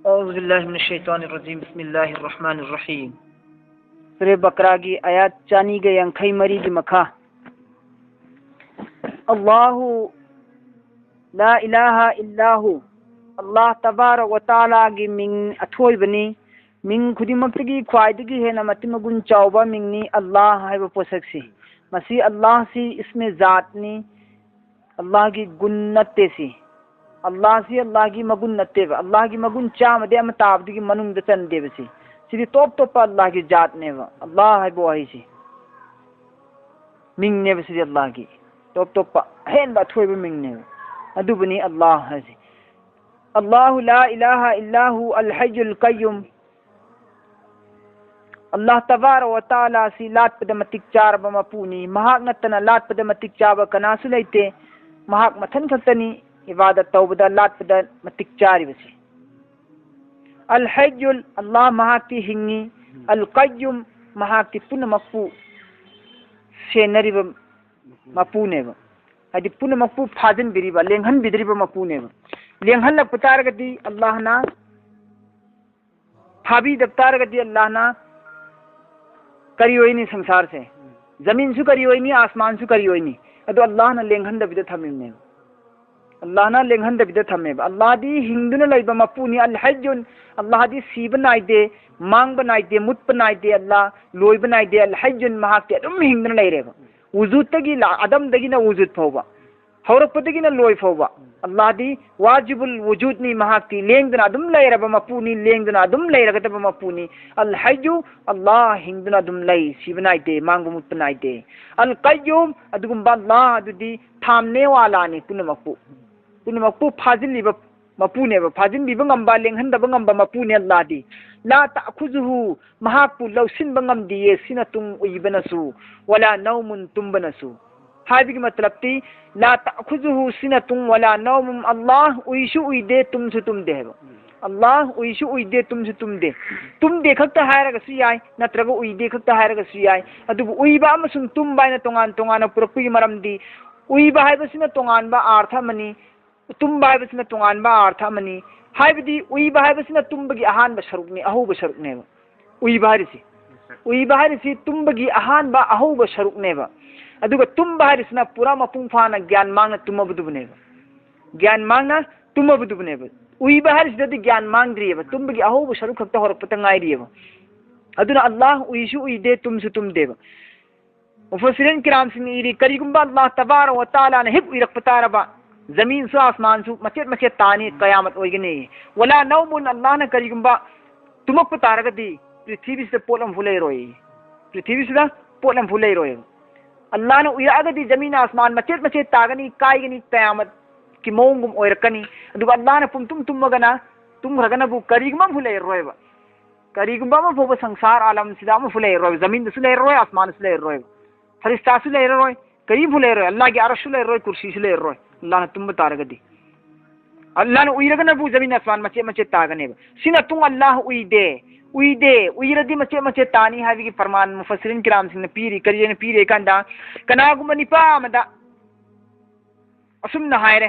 औज़ुबिल्लाहिमिनश्शैतानिर्रजीम बिस्मिल्लाहिर्रहमानिर्रहीम। सूरह बकरा की आयत 4 की मखा। अल्लाहु ला इलाहा इल्लाहु, अल्लाह तबारक व तआला की मिंग अथोइबनी, मिंग खुदिमक्तगी ख्वाइदगी हेना मति मगुन चाउबा मिंगनी अल्लाह हाइब पोसक्सी। मसी अल्लाह सी इसमें जातनी, अल्लाह की गुण नत्ते सी। अल्लाह सी अल्लाह की मगुन नत्तेब, अल्लाह की मगुन चामदे अम ताबदगी मनुंग चंदेबसी सिदी तोप तोप अल्लाह की जात नेब अल्लाह हाइब वाहिसी मिंग नेब सिदी अल्लाह की तोप तोप हेन बाथोइब मिंग नेब अदुबनी अल्लाह हसी। अल्लाहु ला इलाहा इल्लाहु अल हय्युल कय्युम, अल्लाह तबारक व तआला सी लाटपद मतिक चारब मपुनी, महाक नत्तना लाटपद मतिक चाब कनासु लैते, महाक मथन खक्तनी इबादत तौबदा लाटपद मतिक चारिबसी। अल हय्युल, अल्लाह महाकी हिंगी, अल कय्युम महाकी पुनमक्पु सेनरिब मपुनेब, हदि पुनमक्पु फाजन बिरिबा लेंहन बिदरिबा मपुनेब। लेंहन लपतारगदी अल्लाह ना, फाबी दफ्तारगदी अल्लाह ना करी होइनी संसार से, जमीन सु करी होइनी, आसमान सु करी होइनी, अदो अल्लाह ना लेंहन दबिद थमिने, अल्लाह ना लेंहन दबिद थमेब। अल्लाह दी हिंदुन लैब मपुनी अल हय्युन, अल्लाह दी सीब नाइदे, मांग नाइदे, मुत नाइदे, अल्लाह लोइब नाइदे। अल हय्युन महाके अदुम हिंदुन लैरेब, वुजूद तगी अदम दगी ना वुजूद फौबा, हौरपदगी ना लोइ फौबा। अल्लाह दी वाजिबुल वुजूद नी महाकी लेंगदना अदुम लैरब मपुनी, लेंगदना अदुम लैरगदब मपुनी। अल हय्यु, अल्लाह हिंदुना अदुम लै, सीब नाइदे, मांग मुत नाइदे। अल कय्युम, अदुगुम्बा अल्लाह अदुदी थामने वालानी पुनमक्पु, पुनमक्पु फाजिलिब मपुनेब, फाजिलिब ngamba लेंहनदब ngamba मपुने अल्लाह दी। ला ताखुजुहु, महाकु लौसिनब ngमदिये, सिना तुंग उइबनसु, वला नौमुन तुम्बनसु। हाबिगी मतलब ती ला ताखुजुहु सिनतुम वला नौमुम, अल्लाह उइशु उइदे तुमसु तुमदे है। अल्लाह उइशु उइदे तुमसु तुमदे, तुमदे खक्ता हायरगसु याय नत्रग उइदे खक्ता हायरगसु याय। अदुबु उइबा अमसुंग तुम्बायना तोंगान तोंगान पुरक्पुगी मरमदी, उइबा हाइबसिना तोंगानबा अर्थ अमनी, तुम्बा हाइबसिना तोंगानबा अर्थ अमनी। हाइबदी उइबा हाइबसिना तुम्बगी अहानबा सरुकनी, अहौबा सरुकनेबा उइबा हारिसि, उइबा हारिसि तुम्बगी अहानबा अहौबा सरुकनेबा। अदुगा तुम्बा हारिसना पूरा मपुंग फाना ज्ञान मांगना तुमबदुबनेबा, ज्ञान मांगना तुमबदुबनेबा। उइबा हारिसदि ज्ञान मांगद्रियेबा, तुम्बगी अहौबा सरुक खक्ता होरपता ngairiyeबा। अदुना अल्लाह उइशु उइदे तुमसु तुमदेबा। मुफस्सिरीन किराम सिंह इरी करिगुंबा अल्लाह तबारक व तआला ने हिब इरकपतारबा, जमीन सु आसमान सु मचेत मचेत तानी कयामत ओइगने। वला नौमुन, अल्लाह ने करिगुंबा तुमकपतारगदी पृथ्वी से पोलम फुलेरोई, पृथ्वी से पोलम फुलेरोई। अल्लाह ने उइरागदी जमीन आसमान मचेत मचेत तागनी कायगनी कयामत की मौंगुम ओइरकनी। अदुगा अल्लाह ने पुंतुम तुमगना तुमरगनबु करिगुंबा फुलेरोइबा, करिगुंबा म फोब संसार आलम सिदा म फुलेरोइ, जमीन सु लेरोइ, आसमान सु लेरोइ, फरिश्ता सु लेरोइ, करी फुलेरोइ, अल्लाह की अरश सु लेरोइ, कुर्सी सु लेरोइ। अल्लाह ने तुम तारगदी, अल्लाह ने उइरगनबु जमीन आसमान मचेत मचेत तागनेबा। सिना तुंग अल्लाह उइदे, उइदे उइरदी मचे मचे तानी हाबिगी फरमान मुफस्सिरीन किराम सिंह पीरी करियन पीरे कंदा कनागुम निपा अमदा असुम हायरे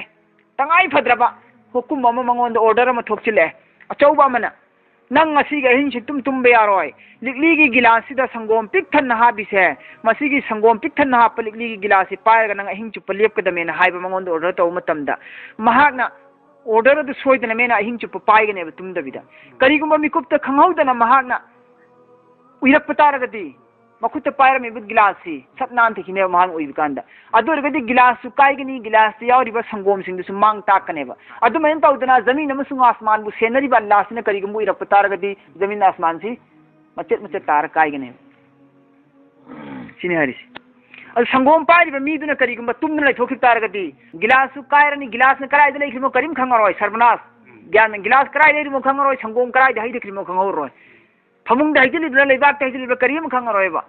तंगाई फद्रबा हुकुम अमा मंगोंद ऑर्डर अमा थोक्चिले अचौबा अमना नंग असीगे अहिंग तुम तुम्बे यारोय लिगलीगी गिलासिदा संगोम पिक थन हाबिसे मसीगी संगोम पिक थन हाप लिगलीगी गिलासी पायरगा नंग अहिंग चुप लेपकदमेना हाइबा मंगोंद ऑर्डर तौ मतमदा महागना ऑर्डर अदु सोइदना मेना अहिंग चुप पायगनेबा तुमदबिदा करिगुंबा मिकुप्ता खंगौदना महागना उइरकपतारगदी मखुत पायरमेबा गिलासी सपनान थकिने महान उइबकांदा अदुरगदी गिलास कायगनी गिलास यावरिबा संगोम सिंगदुसु मांग ताकनेबा अदुमेन तौदना जमीन अमसुंग आसमान बु सेनरिबा अल्लाह सिना करिगुंबा उइरकपतारगदी जमीन आसमान सी मचेत मचेत तार कायगने सिने हरिस अल संगोम पारिबा मीदुना करिगुंबा तुमना लैथोखि तारगदी गिलास कायरनी गिलास न करायदा लैखिमो करिम खंगरोय सर्वनाश ज्ञान गिलास कराय लैरिमो खंगरोय संगोम करायदा हैदखिमो खंगरोय फमुंग हैजलिबा लैबाक हैजलिबा करिम खंगरोयबा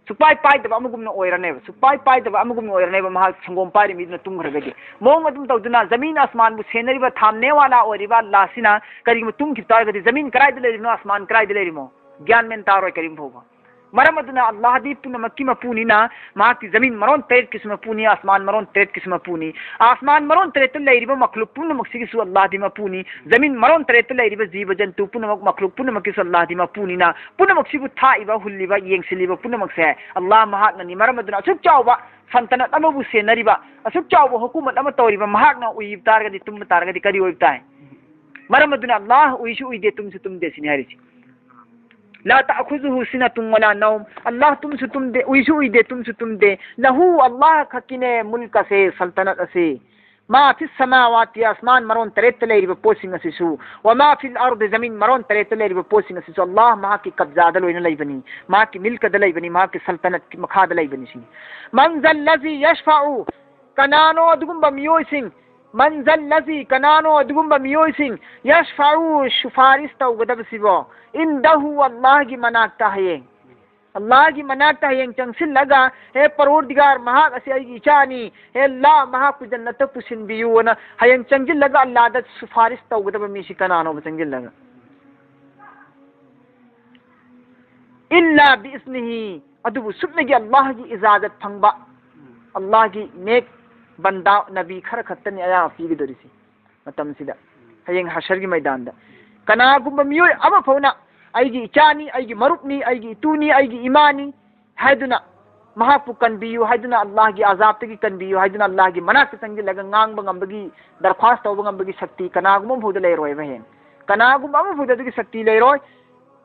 सुपाय पायदबा अमगुमना ओइरनेबा सुपाय पायदबा अमगुमना ओइरनेबा महा संगोम पारि मीदुना तुमखरगदी मोंग अदुम तौदुना जमीन आसमान बु सेनरिबा थामने वाला ओरिबा लासिना करिम तुम खितारगदी जमीन करायदा लैरिमो आसमान करायदा लैरिमो ज्ञान मेन तारोय करिम भोबा मरम अदुना अल्लाह दी पुनमक्की मपूनीना माकी जमीन मरोन तेरे किस मपूनी आसमान मरोन तेरे किस मपूनी आसमान मरोन तेरे तो लैरिबा मखलूक पुनमक्सी किस अल्लाह दी मपूनी जमीन मरोन तेरे तो लैरिबा जीव जंतु पुनमक मखलूक पुनमक्की किस अल्लाह दी मपूनीना पुनमक्सी बु थाइबा हुल्लिबा येंगसिलिबा पुनमक्से अल्लाह महाकननि मरम अदुना असुक चावबा संतनत अमबु सेनरिबा असुक चावबा हुकुमत अम तौरिबा महाकना उइब तारगदि तुम तारगदि करी ओइब ताय मरम अदुना अल्लाह उइसु उइदे तुमसु तुमदे सिनि हारिसि ला ताखुजुहु सिनतुन वला नौम अल्लाह तुमसु तुमदे उइसु उइदे तुमसु तुमदे लहू अल्लाह खकिने मुल्क से सल्तनत असे मा फिस समावाति आसमान मरोन तरेत लेरिबा पोसिंग असिसु व मा फिल अर्द जमीन मरोन तरेत लेरिबा पोसिंग असिसु अल्लाह मा की कब्जा द लोइन लैबनी मा की मिल्क द लैबनी मा की सल्तनत की मखा द लैबनी सिनी मन जल लजी यशफउ कनानो अदुगुम मियोसिंग मंजल लजी कनानो अदुगुम मियोसिंग यशफउ शुफारिश तौगदबसिबो इंदहु अल्लाह की मनाकता है अल्लाह की मनाकता है चंगसिल लगा हे परवरदिगार महाक असे आइगी इचानी हे अल्लाह महाक को जन्नत पुसिन बियु ना हयंग चंगजिल लगा अल्लाह द सिफारिश तौगदब मिसि कनानो चंगजिल लगा इल्ला बिइस्निही अदुबु सुबनेगी अल्लाह की इजाजत फंगबा अल्लाह की नेक बंदा नबी खर खत्तनी आया फीगदोरिसी मतमसिदा हयंग हशर की मैदान दा कनागुम मियोय अमा फौना आइगी इचानी आइगी मरुपनी आइगी इतूनी आइगी इमानी हाइदुना महापु कनबियु हाइदुना अल्लाह की आजाब तगी कनबियु हाइदुना अल्लाह की मना के संगे लगा ngang बंगबगी दरख्वास्त तौब बंगबगी शक्ति कनागुम फुद लेरोय बहेन कनागुम अमा फुद दगी शक्ति लेरोय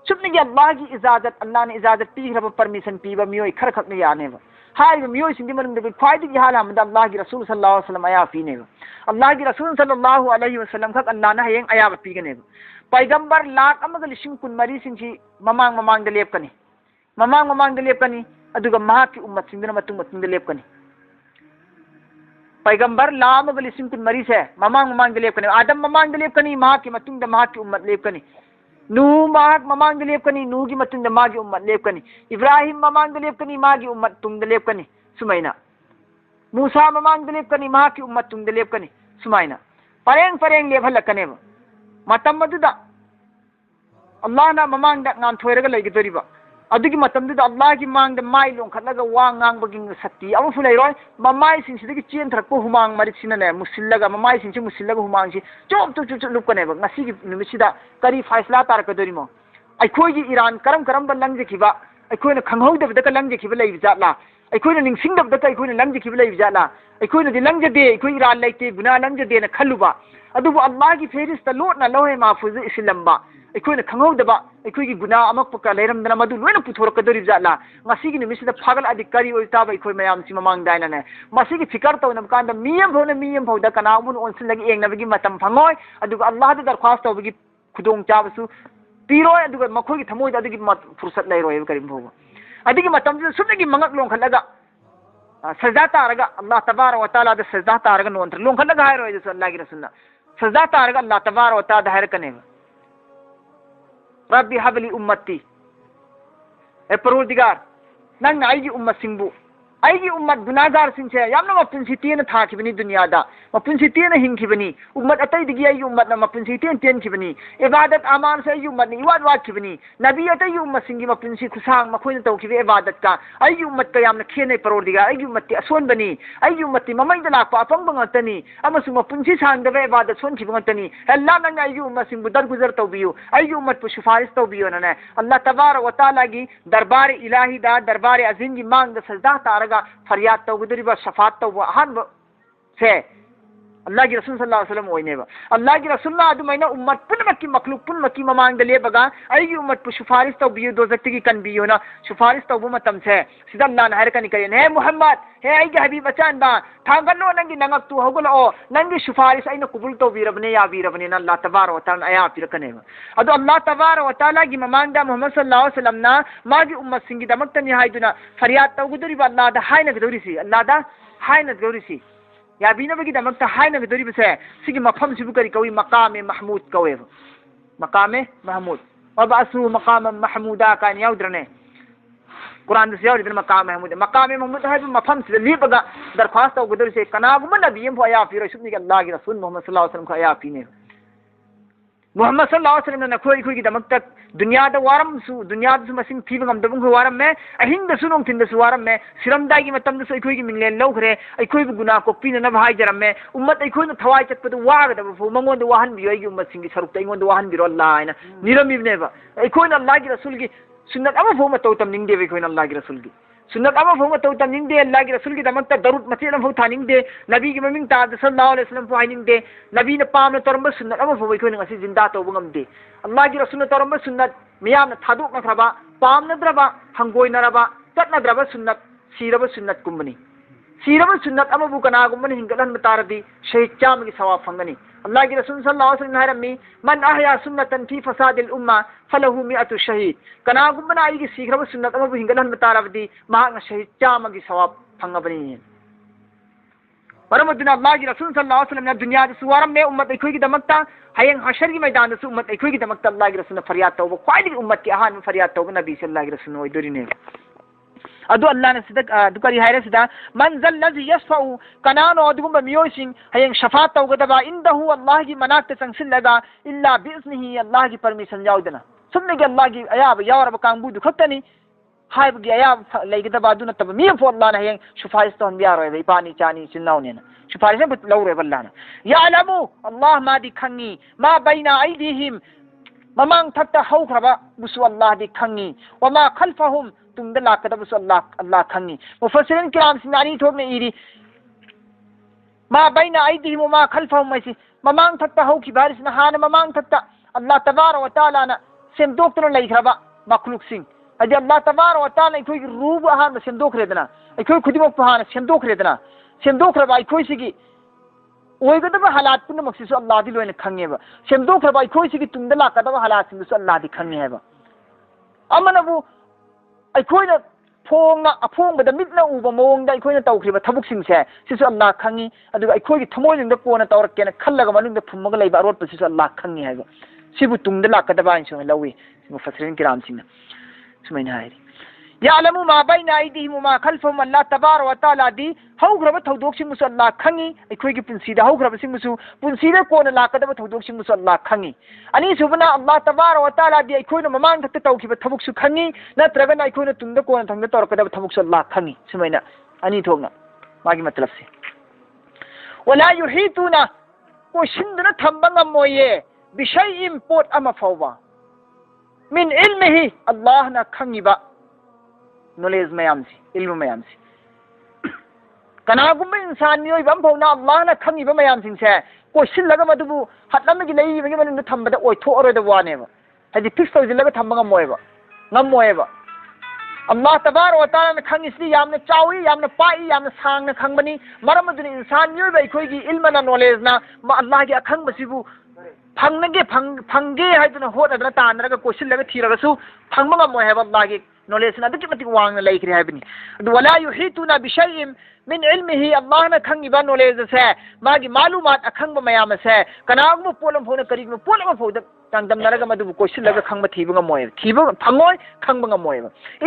सुबने की अल्लाह की इजाजत अल्लाह ने इजाजत पी रब परमिशन पीबा मियोय खर खक ने याने हाय मियोय सिंगी मन दगी फायदे हाल हम अल्लाह की रसूल सल्लल्लाहु अलैहि वसल्लम आया फीने अल्लाह की रसूल सल्लल्लाहु अलैहि वसल्लम खक अल्लाह ना हयंग आया पीगने पैगंबर लाख अमग लिसिंग कुनमरी सिंसी ममांग ममांग द लेपकनी ममांग ममांग द लेपकनी अदुगा महाक की उम्मत सिंगना मतुंग मतुंग द लेपकनी पैगंबर लाख अमग लिसिंग कुनमरी से ममांग ममांग द लेपकनी आदम ममांग द लेपकनी महाक की मतुंग द महाक की उम्मत लेपकनी नू महाक ममांग द लेपकनी नू की मतुंग द महाक की उम्मत लेपकनी इब्राहिम ममांग द लेपकनी महाक की उम्मत तुंग द लेपकनी सुमैना मूसा ममांग द लेपकनी महाक की उम्मत तुंग द लेपकनी सुमैना परेंग परेंग लेभलकनेब मतम अदुदा अल्लाह ना ममांग दा नाम थोयरगा लेगदोरिबा अदुगी मतम दुदा अल्लाह की मांग दा माई लोंखलगा वा ngang शक्ति अमु फुलैरोय ममाई सिंसिदगी चेन थरकपो हुमांग मरिसिनने मुसिल्लगा ममाई सिंसि मुसिल्लगा हुमांग सि चोप चोप चोप लुपकनेबा ngasi निमिसिदा करी फैसला तारकदोरिमो अखोयगी ईरान करम करम बा लंगजेखिबा अखोयना खंगहौदबदा का लंगजेखिबा लैबजाला अखोयना निंसिंगदबदा का अखोयना लंगजेखिबा लैबजाला अखोयना दि लंगजदे अखोय ईरान लैते गुना लंगजदे ना खल्लुबा अदुबु अल्लाह की फेरिस्ता लोटना लोहे माफुज इस्लम्बा अखोयना खंगहौदबा अखोयगी गुना अमकपका लेरमदना मदु लोयना पुथोरकदोरि जाला ngasi gi निमिसिदा फागल अधिकारी ओइताबा अखोय मयाम सि ममांग दाइनाने मसिगी फिकर तौनब कांदा मियम भौदा कना उन ओनसिलगी एंगनबगी मतम फंगोय अदुगा अल्लाह दा दरख्वास्त तौबगी खुदोंग चाबसु पीरोय अदुगा मखोयगी थमोय अदुगी फुर्सत लैरोय करिम भोगा अदुगी मतम सुनगी मंगक लोंखलगा सजदा तारगा अल्लाह तबारक व तआला दा सजदा तारगा नोंत्र लोंखलगा हायरोय जस अल्लाह की रसूलना सजदा तारगा अल्लाह तबारक व तआला हायर कनेगा रब्बी हबली उम्मती ए परवरदिगार नंग आईगी उम्मत सिंबु आईगी उम्मत गुनाहगार सिंसे यामना मपुंसी तेन थाखिबनी दुनियादा मपुंसी तेन हिंखिबनी उम्मत अतैदिगी आईगी उम्मत न मपुंसी तेन खिबनी इबादत अमान से आईगी उम्मत नि इवाद वाद खिबनी नबी अतैगी उम्मत सिंगी मपुंसी खुसांग मखोइन तौखिबे इबादत का आईगी उम्मत का यामना खेने परवरदिगार आईगी उम्मत ति असोन बनी आईगी उम्मत ति ममैदा लाकपा अपंग बंगतनी अमसु मपुंसी सांगदबे इबादत सोन खिबंगतनी अल्लाह नंग आईगी उम्मत सिंबु दरगुजर तौबियो आईगी उम्मत पु सिफारिश तौबियो नने अल्लाह तबारक व तआला की दरबार इलाही दा दरबार अजीम की मांग दा सजदा तारगा फरियाद तौगदरिबा शफात तौबा अहन से अल्लाह की रसूल सल्लल्लाहु अलैहि वसल्लम ओइनेबा अल्लाह की रसूलना अदुमैना उम्मत पुनमकी मखलूक पुनमकी ममांग द लेबगा आईगी उम्मत पु सिफारिश तौबियो दोजक्ति की कनबियो ना सिफारिश तौबु मतम से सिदा अल्लाह ना हरकनी करेन हे मुहम्मद हे आईगी हबीब अचानबा थांगलो नंगी नंगक तु होगलो नंगी सिफारिश आइना कुबुल तौबिरबने याबिरबने ना अल्लाह तबारक व तआला आया पिरकनेबा अदु अल्लाह तबारक व तआला की ममांग दा मुहम्मद सल्लल्लाहु अलैहि वसल्लम ना मागी उम्मत सिंगी दमक्तनी हाइदुना फरियाद तौगदरिबा अल्लाह दा हाइना गदोरिसी अल्लाह दा हाइना गदोरिसी याबीनबगी दमक्ता हाइना गदोरिबसे सिगी मफम सिबु करी कवी मकाम महमूद कवे मकाम महमूद और असरु मकाम महमूदा का याउद्रने कुरान से याउद्रने मकाम महमूद है मफम से लेबगा दरख्वास्त तौगदरिसे कनागुम नबी एम भया फिर सुन्नी अल्लाह की रसूल मोहम्मद सल्लल्लाहु अलैहि वसल्लम का या पीने Muhammad sallallahu alaihi wasallam na khoi gi damak tak dunya da waram su dunya da masing thiba ngam dabung waram me ahin da sunong tin da su waram me siram dai gi matam da su khoi gi minglen law khre ai khoi bu guna ko pina na bhai jaram me ummat ai khoi na thawai chak padu wa ga da fu mangon da wahan bi ai gi ummat sing gi saruk tai ngon da wahan bi ro Allah ina niram ibne ba ai khoi na Allah gi rasul gi sunnat ama fu ma taw tam ning de ai khoi na Allah gi rasul gi sunnat ama fu ma taw tam ning de Allah gi rasul gi damak ta darut mati na fu thaning de nabi gi maming ta sallallahu alaihi wasallam fu haning de nabi na pam na toramba sunnat ama fu ai khoi na asi jinda taw bungam de Allah gi rasul na toramba sunnat miyam na thaduk na thraba pam na draba hangoi na raba tat na draba sunnat siraba sunnat kumbani siraba sunnat ama bu kana gumbani hingalan mataradi shahid cham gi sawab fangani Allah ki Rasul sallallahu alaihi wasallam harami man ahya sunnatan fi fasadil umma falahu mi'atu shahid kana gumbana ai gi sigraba sunnat ama bu hingalan mataradi mahak na shahid cham gi sawab fangabani Waramaduna Allah ki Rasul sallallahu alaihi wasallam na dunya da suwaram me ummat ai khoi gi damakta hayang hashar gi maidan da su ummat ai khoi gi damakta Allah ki Rasul na faryat tawba kwai gi ummat ki ahan faryat tawba nabi sallallahu alaihi wasallam oi dori ne adu Allah na sidak dukari hayra sida man zal ladhi yasfa'u kanano adugum miyosin hayang shafaat tawgadaba indahu Allah gi manakta sangsillaga illa bi iznihi Allah gi permission yaudana sunne gi Allah gi ayab yawar bakang budu khattani hayb gi ayab laigada duna tab mi fo Allah na hayang shufais ton biaro be pani chani sinnaune na shufais but lawre ballana ya'lamu Allah ma di khangi ma baina aydihim mamang thakta hawkraba busu Allah di khangi wa ma khalfahum tungda lakada busu Allah khangi mufassirin kiram sinani thokne iri ma baina aydihim ma khalfahum maisi mamang thakta hawki baris na hana mamang thakta Allah tabaraka wa taala na semdoktuna laikhraba makhluk sing adi Allah tabaraka wa taala ikoi rubu ahan semdok redana ikoi khudimok pahana semdok redana semdok raba ikoi sigi oigadaba halat pun maksisu Allah di loina khangeba semdok raba ikoi sigi tungda lakada halat sing su Allah di khangeba amanabu aikoi na phonga aphongbada mitna uba mawongda aikoi na tawkhriba thabuk singse sisu Allah khangi aduga aikoi gi thamoi jingda kona tawrakkena khallaga manungda phummaga leiba arot sisu Allah khangi haiba sibu tungda lakadaba in so lawi mufassirin kiram singna sumaina hairi ya'lamu ma baina aydihim ma khalfahum Allah tabaraka wa taala di hawgraba tawdok sing musu Allah khangi aikoi gi punsida hawgraba sing musu punsida kona lakadaba tawdok sing musu Allah khangi ani subana Allah tabaraka wa taala di aikoi na mamang thakta tawkiba thabuk su khangi natraga na aikoi na tungda kona thangda tawrakadaba thabuk su Allah khangi sumaina ani thongna magi matlab se wala yuhituna ko shindna thamba ngamoye bishay'in pot ama fawba min ilmihi Allah na khangiba knowledge mayamsi ilmu mayamsi kana gum insan nioi bam phona Allah na khangi ba mayam sing se ko sillaga madubu hatlam gi lei bagi man thambada oi tho oro da wane ba haji fix tau jillaga thamba ngamoy ba Allah tabaraka wa taala na khangi si yamna chawi yamna pai yamna sang na khangbani maram aduni insan nioi bai khoi gi ilma na knowledge na ma Allah gi akhang basibu phangge haiduna hot adana tanraga ko sillaga thiraga su phangma ngamoy ha ba Allah gi knowledge na dukki mati wang lai kri habni wala yuhituna bi shay'in min ilmihi Allah na khangi ba knowledge se magi malumat akhang ba mayam se kanang mu polam phona kari mu polam phoda tangdam naraga madu ko sillaga khang ba thiba moy thiba phamoy khang ba moy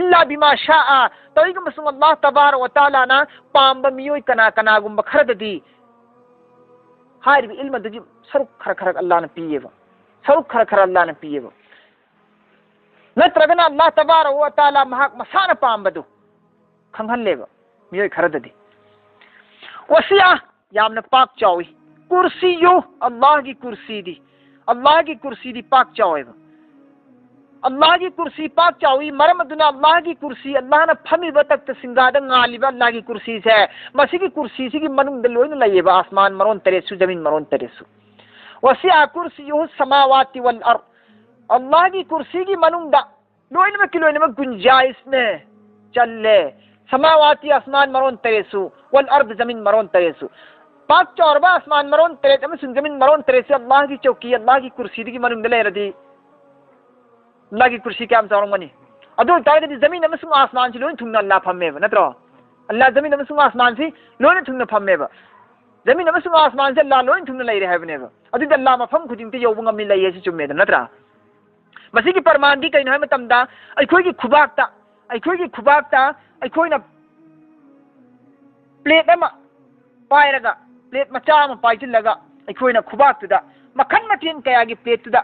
illa bima sha'a toy gum sung Allah tabaraka wa taala na pamba miyoi kana gum ba kharadadi har bi ilma dagi saruk khar Allah na piyeba saruk khar Allah na piyeba natragana Allah tabaraka wa taala mahak masana pambadu khanghanleba miyoi kharadadi wasiya yamna pak chawi kursi yo Allah ki kursi di pak chawi Allah ki kursi pak chawi maramaduna Allah ki kursi Allah na phami batak ta singada ngaliba Allah ki kursi se masi ki kursi si ki manung de loina layeba asman maron teresu jamin maron teresu wasiya kursi yo samawati wal ard Allah की कुर्सी की मनुंदा lion में kilo में गुंजाइश में चले समावाती आसमान मरोन तेरेसु वल अर्द जमीन मरोन तेरेसु पाक चौरबा आसमान मरोन तेरे में सुन जमीन मरोन तेरेसु अल्लाह की चौकी अल्लाह की कुर्सी की मनुंदा ले रही अल्लाह की कुर्सी क्या हम चारों मनी अदो तारे दी जमीन में सुन आसमान से लोइन थुंगना अल्लाह फम्मे न तो अल्लाह जमीन में सुन आसमान से लोइन थुंगना फम्मे जमीन में सुन आसमान से अल्लाह लोइन थुंगना ले रहे बने अदो अल्लाह मफम खुदिंग ते योबुंगा मिल ले ये चुम्मे न तो मसी की परमानदी कहीं है मतमदा अखोई की खुबाकता अखोई ना प्लेट अमा पायरगा प्लेट मचा अमा पाइचिलगा अखोई ना खुबाकतुदा मखन मथेन कया की प्लेट तुदा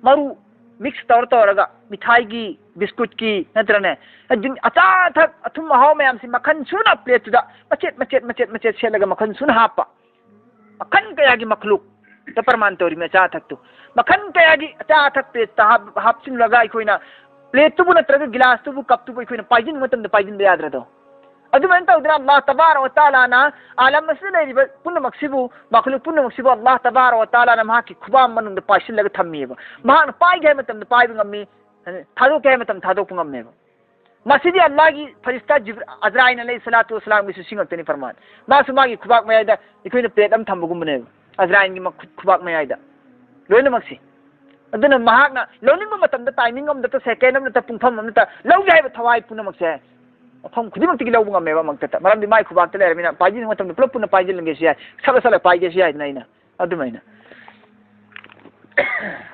मरु मिक्स तौर मिठाई की बिस्कुट की नत्रने अचा थक अथुम हाव मैम से मखन सुना प्लेट तुदा मचेत मचेत मचेत मचेत सेलगा मखन सुन हापा मखन कया की मखलूक त प्रमाण तौरी में अचा थक तो मखन कया की अचा थक प्लेट हापसिन लगा अखोइना प्लेट तुबु नत्रगा गिलास तुबु कप तुबु अखोइना पाइजिन मतम पाइजिन याद्रदो अदुमन तौदना अल्लाह तबारक व तआला ना आलम मसले लेरिबा पुनमक्सिबु मखलूक पुनमक्सिबु अल्लाह तबारक व तआला ना माकी खुबाम मनुंद पाइसिल लगा थम्मीबा महान पाइगे मतम पाइब ngami थादो के मतम थादो पुंगमनेबा मसीदी अल्लाह की फरिश्ता अजराइल अलैहि सलातु वसलाम की सिंगतनी फरमान मासु मागी खुबाक मयादा इखोइना प्लेट अम थम्बगुमने अजराइल की खुबाक मयादा लोइना मक्सी अदुना महाकना लोनिंग मतम the timing um the second um the पुंफम अम द लौगे हाइबा थवाई पुनमक्से फम खुदिमक्ति की लौबुंगा मेबा मंगता मरम माई खुबाक लेरमिना पाइजिन मतम पुलप पुन पाइजिन लंगे सिया सल सल पाइजे सिया नैना अदुमैना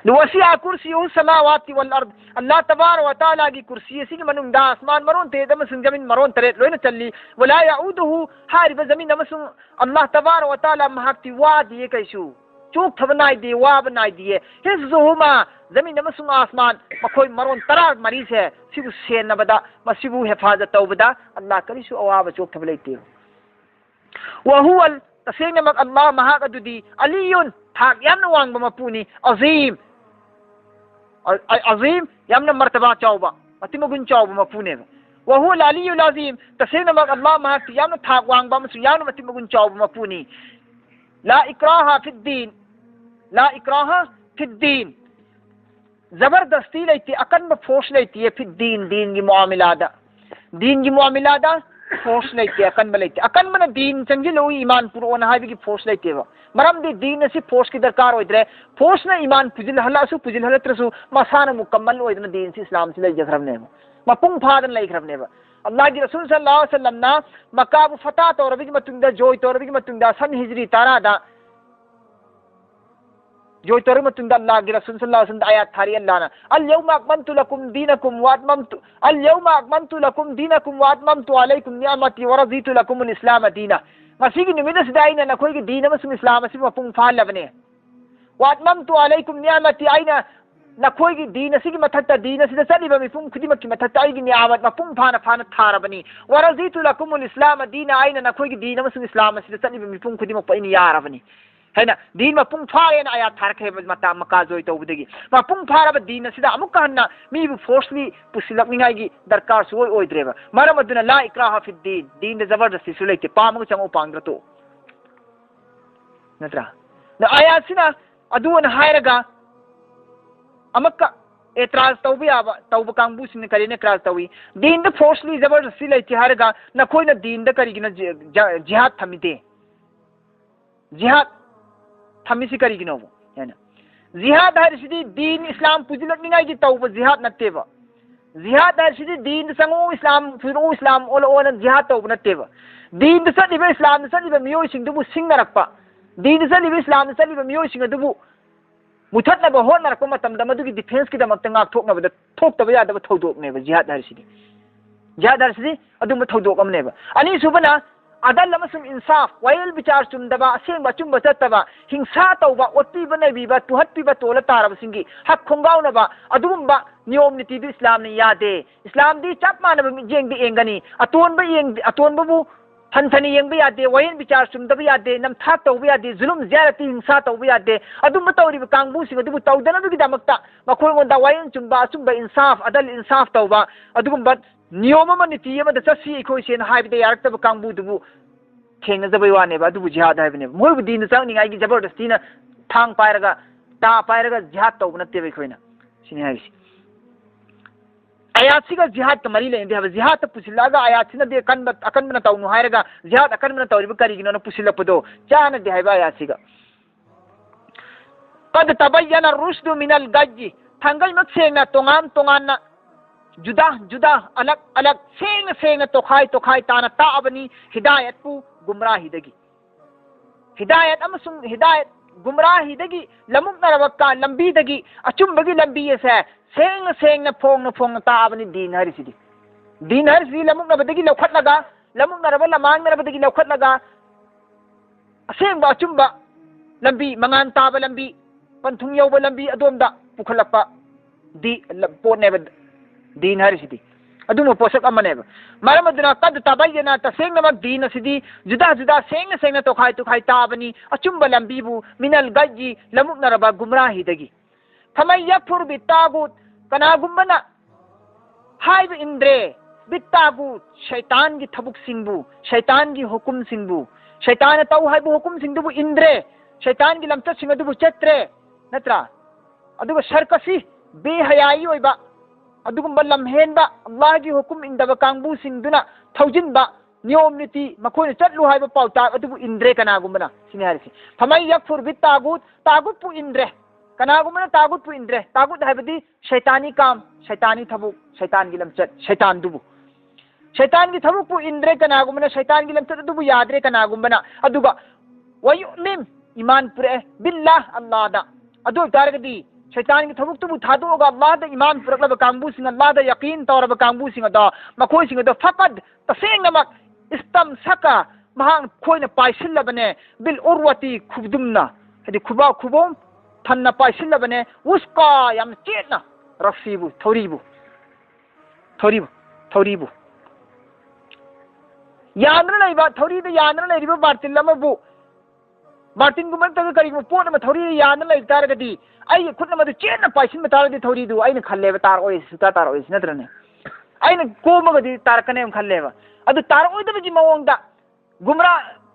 वसिया कुर्सियु समावाति वल अर्द अल्लाह तबारक व तआला की कुर्सी सिग मनुंग दा आसमान मरोन ते दम सुन जमीन मरोन तरे लोइना चल्ली वला याउदुहु हारिब जमीन अमसुं अल्लाह तबारक व तआला महक्ति वादी कैसु चूक थबनाई दे वाब नाई दिए हिफ्जुहुमा जमीन अमसुं आसमान मखोय मरोन तरा मरी से सिबु सेनबदा मसिबु हिफाजत तौबदा अल्लाह करिसु अवाब चूक थब लेते व हुवल तसेंगमक अल्लाह महाक अदुदी अलियुन थाक यामना वांगबा मपुनी अजीम अजीम यामना मर्तबा चावबा अतिमगुन चावबा मपुने व हुवल अलियुल अजीम तसेंगमक अल्लाह महाक यामना थाक वांगबा मसु यामना अतिमगुन चावबा मपुनी ला इक्राहा फिद्दीन ला इक्राहा फिद्दीन जबरदस्ती लेती अकन फोर्स लेती है फिद्दीन दीन की मुआमिलादा फोर्स लेती अकन लेती अकन मन दीन चंगी लो ईमान पुरोन हाइबी की फोर्स लेती है मरम दी दीन से फोर्स की दरकार होइद्रे फोर्स ना ईमान पुजिल हलासु पुजिल हलत्रसु मसाना मुकम्मल होइद्र दीन से इस्लाम से ले जखरबने मपुंग फादन लेखरबने अल्लाह की रसूल सल्लल्लाहु अलैहि वसल्लम ना मक्का फता तौरबी की मतुंदा जोय तौरबी की मतुंदा सन हिजरी तारादा जोय तौरबी मतुंदा अल्लाह की रसूल सल्लल्लाहु अलैहि वसल्लम आयत थारी अल्लाह ना अल यौमा अकमलतु लकुम दीनकुम व अतममतु अलैकुम निअमती व रज़ीतु लकुम अल इस्लाम दीना मसीगी निमिदा सिदाइना नखोई की दीन मसुम इस्लाम से मपुंग फालबने व अतममतु अलैकुम निअमती आइना नखोई की दीन से मथक्ता दीन से चलीब मिपुंग खुदिमक की मथक्ता आइगी नियामत मपुंग फाना फाना थारबनी व रज़ीतु लकुम अल इस्लाम दीना आइना नखोई की दीन मसुम इस्लाम से चलीब मिपुंग खुदिमक पइनी यारबनी है ना दीन मपुंग फारे ना आया थारखे मता मका जोई तौबदगी मपुंग फारब दीन सिदा अमुक कहना मीबु फोर्सली पुसिलकनिंगाई दरकार सोय ओइद्रेबा मरम अदुना ला इक्राहा फिद दीन जबरदस्ती सुलेते पामग चंगो पांग्रतो नत्रा न आया सिना अदुन हायरगा अमक्का एतराज तौबी आबा तौब कांगबु सिन करिने क्रास तौई दीन द फोर्सली जबरदस्ती लेते हायरगा नखोइना दीन द करिगिना जिहाद थमिते जिहाद थमिसी करिगिनो है ना जिहाद हरसिदी दीन इस्लाम पुजिलकनिंगाई की तौब जिहाद नत्तेबा जिहाद हरसिदी दीन संगो इस्लाम फिरो इस्लाम ओल ओन जिहाद तौब नत्तेबा दीन सदिबे इस्लाम सदिबे मियो सिंगदुबु सिंगरक्पा दीन सदिबे इस्लाम सदिबे मियो सिंगदुबु मुथतनबा होनरक्पा मतमदा मदुगी डिफेंस की दमक्ता ngaktoknabada थोक्तबा यादबा थौदोकनेबा जिहाद हरसिदी अदुम थौदोकमनेबा अनि सुबना अदल इंसाफ वयल विचार चुमदबा असेंबा चुमबा चतबा हिंसा तौबा ओत्तीबा नबीबा तुहत्तीबा तोला तारबसिंगी हक खोंगाउनबा अदुगुंबा नियम नीति दु इस्लाम ने यादे इस्लाम दी चप मानबा जेंग दी एंगनी अतोनबु हंथनी येंग यादे वयन विचार चुमदबा यादे नमथाक तौबा यादे जुलुम ज्यारती हिंसा तौबा यादे अदुम तौरिबा कांगबुसिंग अदुबु तौदनबगी दमक्ता मखोयंदा वयन चुमबा चुमबा इंसाफ अदल इंसाफ तौबा अदुगुंबा नियम नीति चसी अखोसेन यारक्तब कांगबुदुबु थेंगजबई वानेबा अदुबु जिहाद हाइबने मोयबु दीन चांगनिंगाई की जबरदस्तीना थांग पायरगा ता पायरगा जिहाद तौब नत्तेबा अखोइना सिनि हाइसी आयातसिगा जिहाद का मरी लेंदे हबा जिहाद पुसिलागा आयातसिना दे अकनबना तौनु हायरगा जिहाद अकनबना तौरिबा करिगिनो न पुसिलपदो चाना दे हाइबा आयातसिगा कद तबय्यना रुश्दु मिनल गज्जी थांगल मक्सेना तोंगान जुदा अलग अलग सेंग तोखाई ताना ताबनी हिदायत पु गुमराहिदगी हिदायत गुमराहिदगी लमुकनरबका लंबीदगी अचुंबगी लंबी से सेंग फोंग ताबनी दीन हरिसी लमुकनबदगी लमुकनरब लमांगनरबदगी लौखटलगा असेंबा अचुंबा लंबी मंगान ताबा लंबी पंथुंग यौबा लंबी अदोमदा पुखलप्पा दी पोटनेब दीन हरिसिदी अदुम पोषक अमनेब मरम अदुना कद ताबायना तसेंगमक दीन असिदी जुदा जुदा सेंग सेंग तोखाय तोखाय ताबनी अचुंबा लंबीबु मिनल गजी लमुकनरबा गुमराहिदगी थमै यफुर बितागुत कनागुंबना हाइब इंद्रे बितागुत शैतान की थबुक सिंबु शैतान की हुकुम सिंबु शैतान तौ हाइब हुकुम सिंदुबु इंद्रे शैतान की लमचत सिंह अदुबु चत्रे नत्रा अदुबु सरकसी बेहयाई ओइबा अदुगुंबा लमहेनबा अल्लाह की हुकुम इंदबा कांगबु सिंदुना थौजिनबा नियम नीति मखोय चटलु हाइबा पाउता अदुबु इंद्रे कनागुंबना सिने हारिसि थमै यकफुर बि तागुत पु इंद्रे कनागुंबना तागुत पु इंद्रे तागुत हाइबदि शैतानी काम शैतानी थबुक शैतान की लमचत शैतान दुबु शैतान की थबुक पु इंद्रे कनागुंबना शैतान की लमचत अदुबु याद्रे कनागुंबना अदुगा वयुमिन ईमान पुरे बिल्लाह अल्लाहदा अदु तारगदी शैतान की थबुक तुबु थादोगा अल्लाह दा ईमान पुरकलब कांगबु सिंह अल्लाह दा यकीन तौरब कांगबु सिंह दा मखोय सिंह दा फकद तसेंगमक इस्तम सका महां खोयना पाइसिल्लबने बिल उर्वती खुबदुमना हदि खुबा खुबोम थन्ना पाइसिल्लबने उसका याम चेतना रसीबु थौरीबु यानना लैबा थौरीदा यानना लैरिबा बार्तिल अमबु बार्तिन गुमन तग करिगु पोट म थौरी यानना लै तारगदी आई खुद मद चेना पाइसिन तारगदी थौरीदु आइना खल्लेबा तार ओइ सुता तार ओइ नत्रने आइना कोमगदी तारकने खल्लेबा अदु तार ओइदबजी मवंगदा गुमरा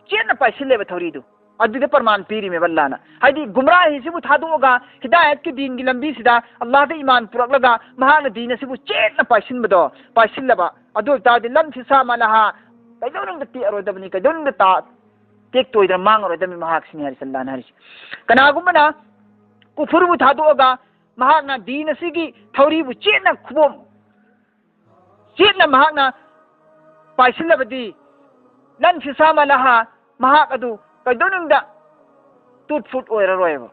चेना पाइसिल्लेबा थौरीदु अदुदे प्रमाण पीरी में बल्लाना हाइदी गुमरा हिसिबु थादोगा हिदायत के दीन की लंबी सिदा अल्लाह दे ईमान पुरकलगा महान दीन सिबु चेना पाइसिनबदो पाइसिल्लबा अदु तादि लं फिसा मलहा कैदोनंग ति अरोदबनी कैदोनंग ता टेक तोइदर मांग अरोदमी महाक सिने हरि सल्लाह हरि कनागुमना कुफुरबु थादोगा महाकना दीन सिगी थौरीबु चेना खुबोम चेना महाकना पाइसिल्लबदी लं फिसा मलहा महाक अदु कैदोनंगदा टूट फुट ओइररोयबा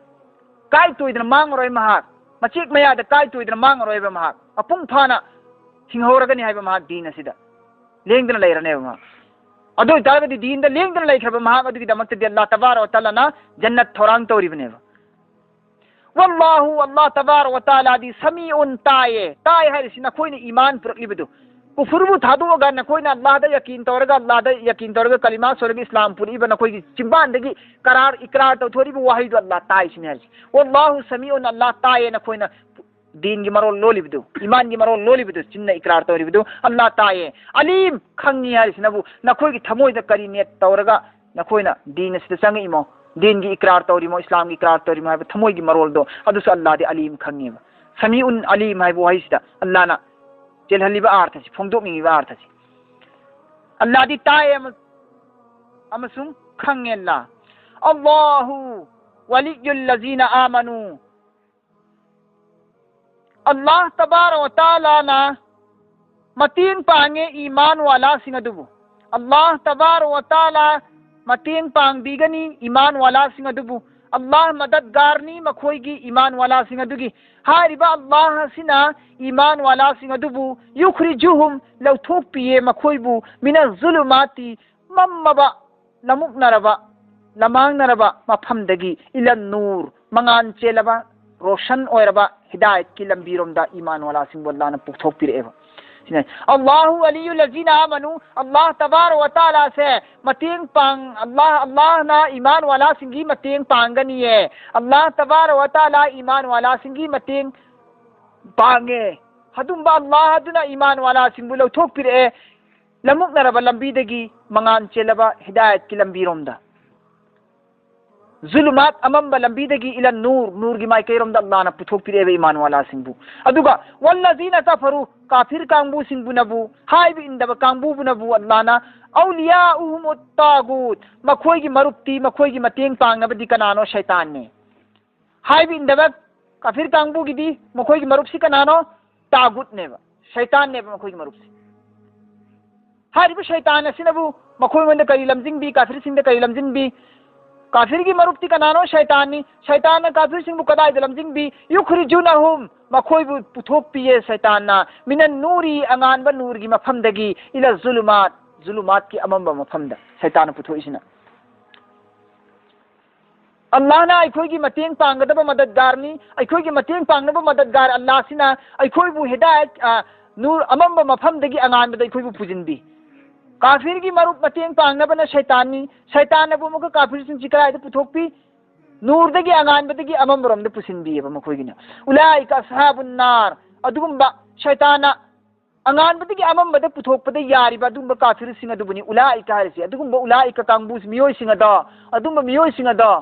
काय तोइदर मांग रोय महाक मचिक मयादा काय तोइदर मांग रोयबा महाक अपुंग फाना हिंगहोरगनी हाइबा महाक दीन असिदा लेंगदना लैरनेबा महाक अदु तारगदी दीन दा लेंगदना लैखरबा महाक अदुगी दमक्तदि अल्लाह तबारक व तआला ना जन्नत थोरांग तौरिबनेबा वल्लाहु अल्लाह तबारक व तआला दी समीउन ताय हारिसि नखोयने ईमान पुरकलिबदु कुफुरबु थादोगा नखोयना अल्लाह दा यकीन तौरगा कलिमा सोरगा इस्लाम पुरीबा नखोयगी चिंबानदगी करार इकरार तौथोरिबु वाहिदु अल्लाह ताय सिने हारिसि वल्लाहु समीउन अल्लाह ताय नखोयना दीन की मरोल लोलिबदु ईमान की मरोल लोलिबदु चिन्ना इकरार तौरिबदु अल्लाह ताय अलीम खंगी हारिसि नबु नखोयगी थमोयदा करी नेट तौरगा नखोयना दीन सिदा संगिमो दीन की इकरार तौरिमो इस्लाम की इकरार तौरिमो हाइबा थमोयगी मरोल दो अदुसु अल्लाह दे अलीम खंगेबा समीउन अलीम हाइबु हाइसिदा अल्लाह ना चेलहलिबा आर्थसि फोंदोकनिबा आर्थसि अल्लाह दी ताय अमसुम खंगेला अल्लाहु वलियुल लजीना आमनु अल्लाह तबारक व तआला ना मतीन पांगे ईमान वाला सिंह अदुबु अल्लाह तबारक व तआला मतीन पांग बिगनी ईमान वाला सिंह अदुबु अल्लाह मददगारनी मखोयगी ईमान वाला सिंह अदुगी हारिबा अल्लाह सिना ईमान वाला सिंह अदुबु युखरिजुहुम लौथोक पिए मखोयबु मिना जुलुमाती मम्मबा लमुकनरबा लमांगनरबा मफमदगी इला नूर मंगान चेलबा रोशन ओइरबा हिदायत की लंबीरोमदा ईमान वाला सिंह अल्लाह ने पुथोक पिरेबा अल्लाहु अलियुल लजीना आमनु अल्लाह तबारक व तआला से मतेंग पांग अल्लाह ना ईमान वाला सिंगी मतेंग पांगनी है अल्लाह तबारक व तआला ईमान वाला सिंगी मतेंग पांगे हदुंबा अल्लाह दुना ईमान वाला सिंबु लौथोक पिरे लमुकनरबा लंबीदगी मंगान चेलबा हिदायत की लंबीरोमदा जुलुमात अमम्बा लंबीदगी इला नूर की माइकैरोमदा अल्लाह ना पुथोक पिरेबा ईमान वाला सिंबु अदुगा वल्लजीना कफरू काफिर कांगबु सिंबु नबु हाइब इंदबा कांगबु नबु अल्लाह ना औलियाउहुम तागुत मखोयगी मरुक्ति मखोयगी मतेंग पांगनबदी कनानो शैतान ने हाइब इंदबा काफिर कांगबु गिदी मखोयगी मरुक्सि कनानो तागुत नेबा शैतान नेबा मखोयगी मरुक्सि हारिबु शैतान असिनबु मखोय मंद करी लमजिंग बी काफिर सिंह करी लमजिंग बी काफिर की मरुक्ति कनानो शैतानी शैतान काफिर सिंह कदाय लमजिंग बी युखरिजुनहुम मखोयबु पुथोक पिए शैतान मिनन नूरी अंगानबा नूर की मफमदगी इला जुलुमात की अमम्बा मफमदा शैतान पुथोइसिना अल्लाहना अखोई मतेंग पांगदब मददगारनी अखोई मतेंग पांगनब मददगार अल्लाह सिना अखोई हिदायत नूर अमम मफमदगी अगानबद अखोई पुजिनबी काफिर की मरुप मतेंग पांगनबना शैतानी शैतानबु मुक काफिर सिंह चिकरायद पुथोकपी नूरदगी अगानबदगी अमम रोमद पुसिनबी मखोइगिना उलाइका असहाबुन नार अदुगुंबा शैताना अगानबदगी अममबद पुथोकपद यारिबा अदुगुंबा काफिर सिंह अदुबुनी उलाइका हारिसे अदुगुंबा उलाइका कांगबुस मियोय सिंह अदा अदुगुंबा मियोय सिंह अदा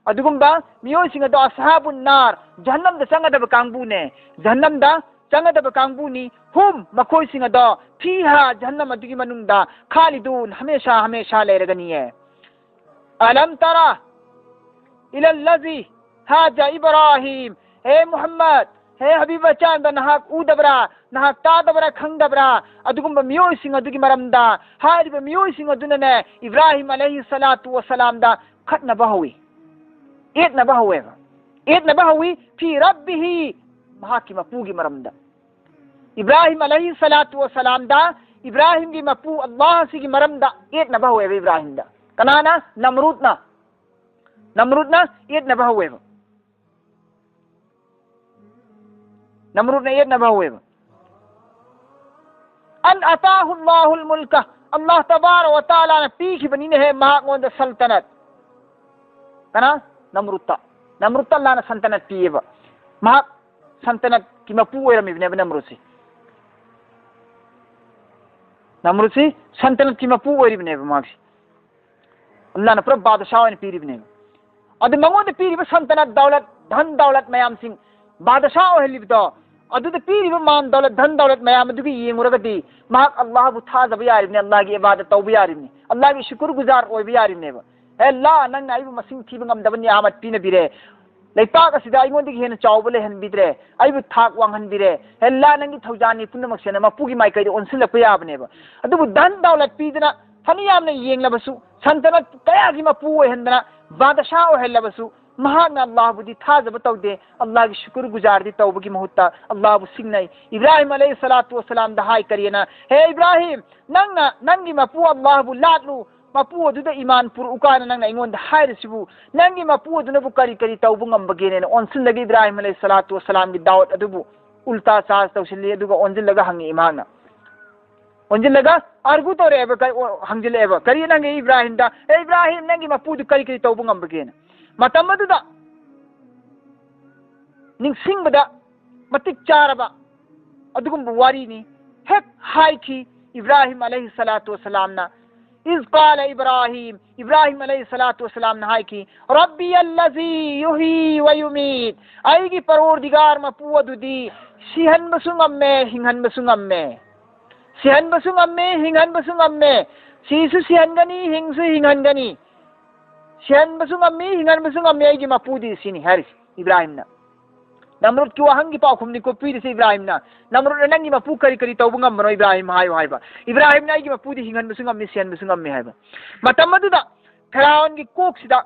अदुगुंबा मियोय सिंह अदा असहाबुन नार जहन्नम द संगदब कांगबुने जहन्नम दा संगदब कांगबुनी हुम मखोय सिंह अदा फीहा जहन्नम अदुगी मनुंगदा खालिदून हमेशा हमेशा लेरगनिये अलम तरा इलल्लज़ी हाजा इब्राहिम हे मोहम्मद हे हबीब चांद नहाक उदबरा नहाक तादबरा खंगदबरा अदुगुंबा मियोय सिंह अदुगी मरमदा हारिबा मियोय सिंह अदुनने इब्राहिम अलैहि सलातु वसलाम दा खतनबा हुई एतनबा हुई फी रब्बिही महाकी मपूगी मरमदा इब्राहिम अलैहि सलातु वसलाम दा इब्राहिम की मपू अल्लाह सिगी मरमदा एतनबा हुए इब्राहिम दा कनाना नमरूदना एतनबा हुए नमरूद ने एतनबा हुए अन अताहुल्लाहुल मुल्क अल्लाह तबारक व तआला ने पीखी बनी ने है महागोंद सल्तनत कना नमरूद अल्लाह ने सल्तनत पीएब महा सल्तनत की मपू ओइरमिबने नमरूद से सल्तनत की मपू ओइरमिबने मागसी अल्लाह ने पूरा बादशाह ने पीरिबने अद मंगोद पीरिब सल्तनत दौलत धन दौलत मयाम सिंह बादशाह ओहलिबदो अदुद पीरिब मान दौलत धन दौलत मयाम अदुगी येंगुरगदी महाक अल्लाह बु थाजब यारिबने अल्लाह की इबादत तौब यारिबने अल्लाह की शुक्र गुजार ओइब यारिबने अल्लाह नंग नाइबु मसिंग थीब ngam यामत पीने बिरे लेपाक असिदा आइगोंदगी हेन चावब लेहन बिद्रे आइबु थाक वांगहन बिरे अल्लाह नंगी थौजानी पुनमक सेना मपुगी माइकैदि ओनसिलक याबने अदुबु धन दौलत पीदना फनी यामने येंगलबसु सल्तनत कयागी मपू ओहनदना बादशाह ओहलबसु महान अल्लाह बुदी थाजब तौदे अल्लाह की शुक्र गुजार दी तौब की मुहूर्ता अल्लाह बु सिंगनाई इब्राहिम अलैहि सलातु वसलाम दहाई करियना हे इब्राहिम नंगी मपू अल्लाह बु लाटलु मपू अदुदा ईमान पुर उकान नंगना इंगोंद हाइरसिबु नंगी मपू अदुना बु करी करी तौबु ngambagene ओनसिलगी इब्राहिम अलैहि सलातु वसलाम की दावत अदुबु उल्टा चार्ज तौसिली अदुगा ओनजिलगा हंगी इमाना ओनजिलगा आर्गु तोरेब हंजिलेब करी नंगी इब्राहिम दा ए इब्राहिम नंगी मपू दु करी करी तौबु ngambagene मतम अदुदा निंगसिंगबदा मतिक चारबा अदुगुम वारीनी हेक हाइकी इब्राहिम अलैहि सलातु वसलाम ना इज़ क़ाल इब्राहिम अलैहि सलातु वसलाम ना हाइकी रब्बी अल्लज़ी युही व युमीत आईगी परवरदिगार मपू अदुदी सिहन बसुंगम्मे हिंगन बसुंगम्मे सिहन बसुंगम्मे हिंगन बसुंगम्मे सीसु सिहनगनी हिंगसु हिंगनगनी सिहन बसुंगम्मी हिंगन बसुंगम्मे आईगी मपूदी सिनी हरिस इब्राहिम ना नमरूद की वहंगी पाखुमनी को पीर से इब्राहिम ना नमरूद नंगी मपू करी करी तौबंगम मनो इब्राहिम हाइबा इब्राहिम ना आईगी मपूदी हिंगन बसुंगम्मी सिहन बसुंगम्मी हाइबा मतमदुदा फराउन की कोक्सिदा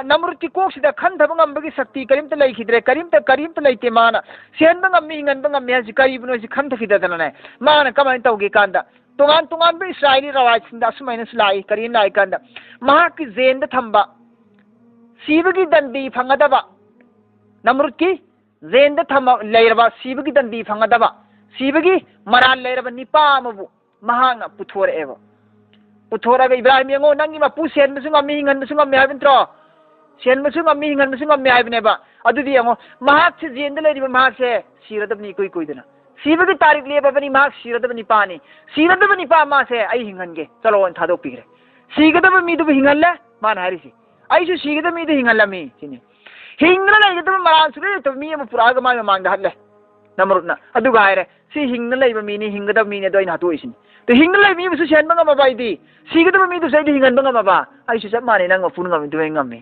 नमरूद की कोक्सिदा खंधबंगम बगी शक्ति करीमत लैखिद्रे करीमत लैते माना सिहन बंगम्मी हिंगन बंगम्मी हजि करीबनो हजि खंधखिददनने माना कमाइन तौगे कांदा तोगान बे इस्राएली रवायतसिंदा असुमाइना सुलाई करीन लाई कांदा महाकी जेंद थंबा सीबगी दंडी फंगदबा नमरूद की जेंद थंबा लेरबा सीबगी दंडी फंगदबा सीबगी मरान लेरबा निपामबु महांगा पुथोरगा इब्राहिम यंगो नंगी मपू सेन बसुंगम्मी हिंगन बसुंगम्मी हाइबंत्रो सेन बसुंगम्मी हिंगन बसुंगम्मी हाइबनेबा अदुदी यंगो महाक से जेंद लेरिबा महाक से सिरदबनी कोइदना सीबगी तारीख लेबनी महाक सिरदबनी पानी सिरदबनी पा मा से आई हिंगनगे चलो अन थादो पीरे सीगदब मीदु हिंगनले मान हारिसी आइसु सीगदब मीदु हिंगनलमी सिनी हिंगना लेगदब मरान सुरे तो मी म पुराग मा मांग हल्ले नमरुना अदु गायरे सी हिंगना लेबा मीनी हिंगदब मीने दोइन हातो इसिनी तो हिंगना लेबी बिसु सेन बंगा मबाइदी सीगदब मीदु सैदी हिंगन बंगा मबा आइसु सब माने नंग पुन ngam du ngam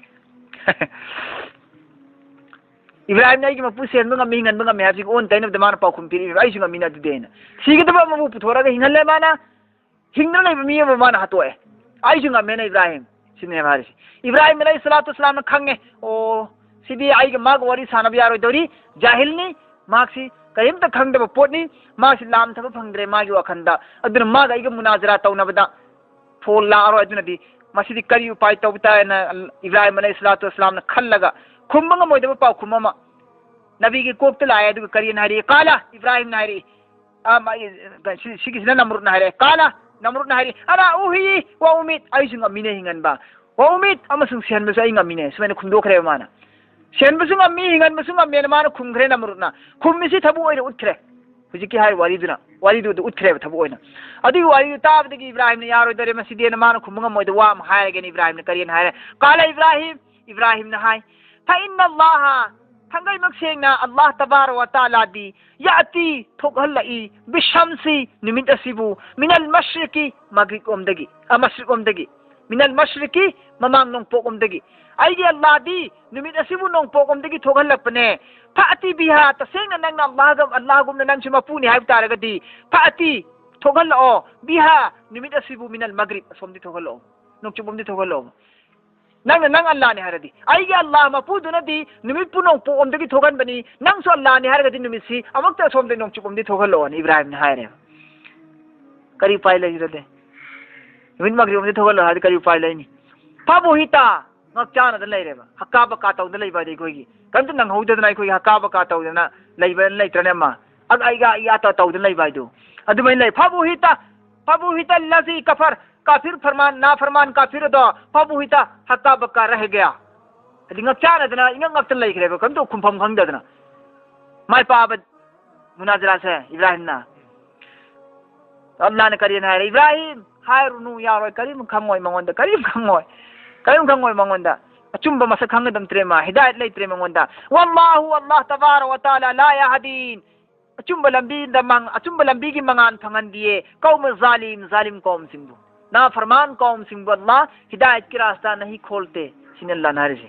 इब्राहिम नाइगी मपू सेन बंगा हिंगन बंगा मेहासी ओन तैन द मान पाखुम पिरि आइसु ngam दु देना सीगदब मबु पुथोरागा हिंगनले माना हिंगना लेबा मी म माना हातोए आइसु ngam मेना इब्राहिम सिने हारिसी इब्राहिम अलैहि सलातु वसलाम खंगे ओ सिदी आइग माग वरी सानब यारोय दोरी जाहिलनी मागसी कयमत खंगदब पोटनी मागसी लाम थब फंगद्रे मागी वखंदा अदुन माग आइग मुनाजरा तौनबदा फोल लारो अदुनदी मसीदी करी उपाय तौबताना इब्राहिम अलैहिस्सलातु वस्सलाम खल्लगा खुम्बंग मोइदब पाउ खुम्मा नबी की कोकत लाया दु करी नारी काला इब्राहिम नारी सिगिसना नमरुद नारी काला नमरुद नारी अना उही वा उमिद आइसुंग अमिने हिंगनबा वा उमिद अमसुंग सेनबसु आई ngамine सुमेन खुमदोखरे माना सेनबसु ngami हिंगनबसु ngame माना खुमखरे नमरुदना खुमिसि थबु ओइना उठखरे हुजिकी हाय वारीदु उठखरे थबु ओइना अदि वारी ताबदगी इब्राहिम ने यारो दरे मसीदे माना खुमंग मोइद वा म हायगे इब्राहिम ने करियन हाय काला इब्राहिम ने हाय fa inna Allah thangai makseengna Allah tabarak wa taala di yati thokhallai bishamsi nimit asibu minal mashriqi maghrib omdagi mashriq omdagi minal mashriqi mamang nong pok omdagi aigi Allah di nimit asibu nong pok omdagi thokhallakpane fa'ati biha tasengna nangna Allah gumna nang simapuni haib taragadi fa'ati thokhallao biha nimit asibu minal maghrib somdi thokhallao nong chubomdi thokhallao nang Allah ni haradi aigi Allah mapuduna di numit punong po omdagi thogan bani nang so Allah ni haradi numisi amakta somde nong chupom di thogalo ni Ibrahim ni haire kari pai lai rade min magri omde thogalo hadi kari pai lai ni pabu hita ngak chana da lai reba hakka ba ka taw da lai ba dei koi gi kan nang hauda da nai koi hakka ba ka taw da na lai ba lai trane ma ag aiga ya ta taw da lai ba do adu mai lai pabu hita allazi kafar काफिर फरमान ना फरमान काफिर दो फबुहिता हक्का बक्का रह गया अदि ngakchana dana inga ngaktan lai khre ba kam to khumpham khang dadana mai pa ba munazara se Ibrahim na Allah ne kariyan hai Ibrahim hairunu ya roi karim khangoi mangonda karim khangoi mangonda achumba masa khangadam trema hidayat lai trema mangonda wallahu Allah tabarak wa taala la yahdin achumba lambi gi mangan phangan diye kaum zalim kaum singbu ना फरमान कौम सिंह अल्लाह हिदायत की रास्ता नहीं खोलते सिन अल्लाह नारे से